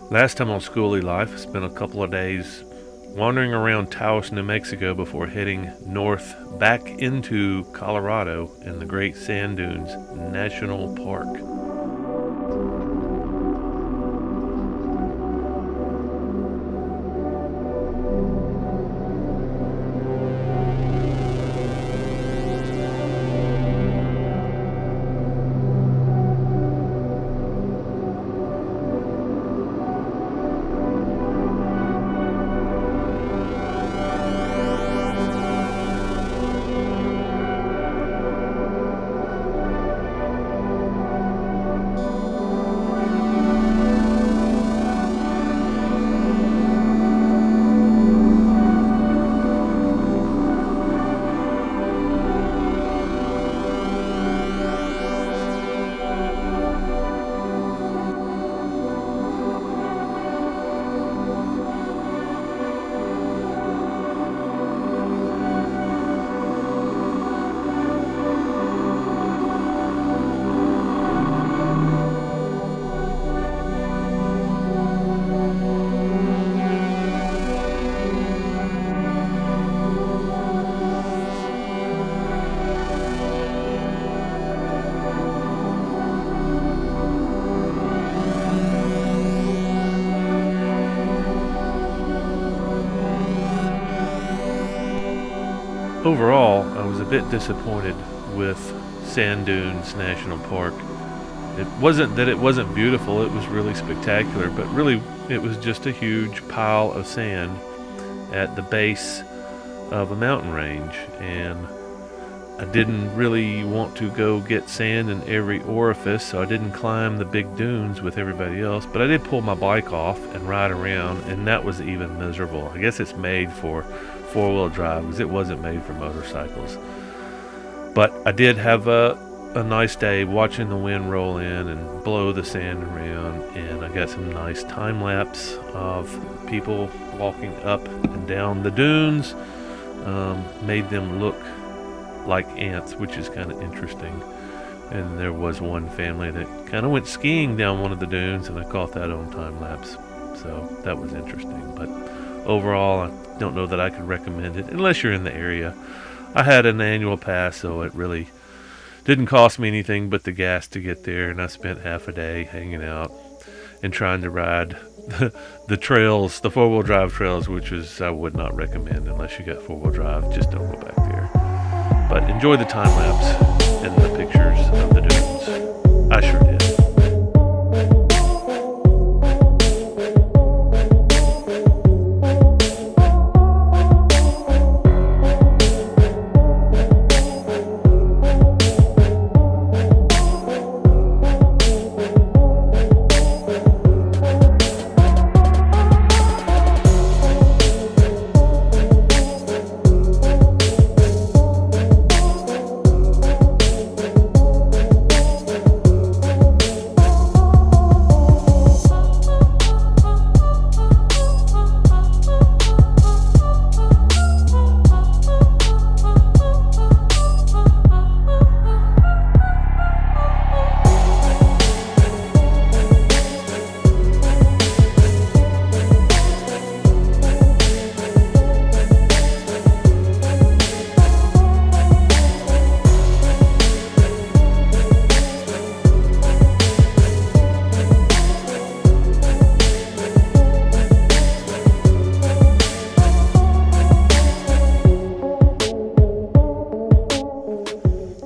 Last time on Skoolie Life, I spent a couple of days wandering around Taos, New Mexico before heading north back into Colorado in the Great Sand Dunes National Park. Overall, I was a bit disappointed with Sand Dunes National Park. It wasn't that it wasn't beautiful, it was really spectacular, but really it was just a huge pile of sand at the base of a mountain range, and I didn't really want to go get sand in every orifice, so I didn't climb the big dunes with everybody else, but I did pull my bike off and ride around, and that was even miserable. I guess it's made for four-wheel drive because it wasn't made for motorcycles. But I did have a nice day watching the wind roll in and blow the sand around, and I got some nice time lapse of people walking up and down the dunes. Made them look like ants, which is kind of interesting. And there was one family that kind of went skiing down one of the dunes, and I caught that on time lapse, so that was interesting. But overall, I don't know that I could recommend it unless you're in the area. I had an annual pass, so it really didn't cost me anything but the gas to get there, and I spent half a day hanging out and trying to ride the trails, the four-wheel drive trails, which is I would not recommend unless you got four-wheel drive. Just don't go back there. But enjoy the time lapse and the pictures of the dunes. I sure did.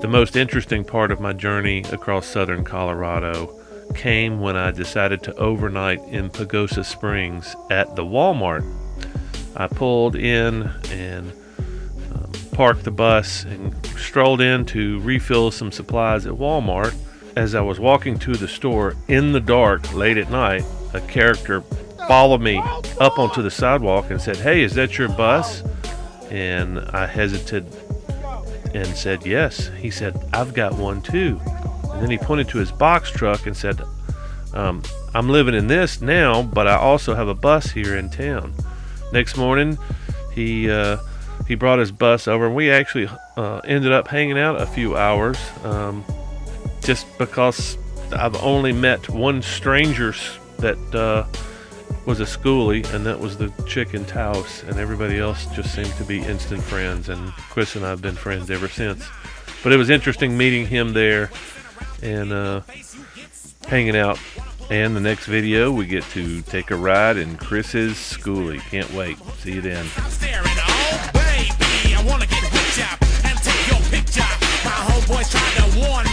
The most interesting part of my journey across southern Colorado came when I decided to overnight in Pagosa Springs at the Walmart. I pulled in and parked the bus and strolled in to refill some supplies at Walmart. As I was walking to the store in the dark late at night, a character followed me up onto the sidewalk and said, "Hey, is that your bus?" And I hesitated and said, "Yes." He said, "I've got one too." And then he pointed to his box truck and said, "I'm living in this now, but I also have a bus here in town." Next morning, he brought his bus over, and we actually ended up hanging out a few hours, just because I've only met one stranger that was a Skoolie, and that was the chick in Taos, and everybody else just seemed to be instant friends, and Chris and I have been friends ever since. But it was interesting meeting him there and hanging out. And the next video, we get to take a ride in Chris's Skoolie. Can't wait. See you then. I'm staring, oh baby, I wanna get a picture and take your picture. My homeboys tried to warn me.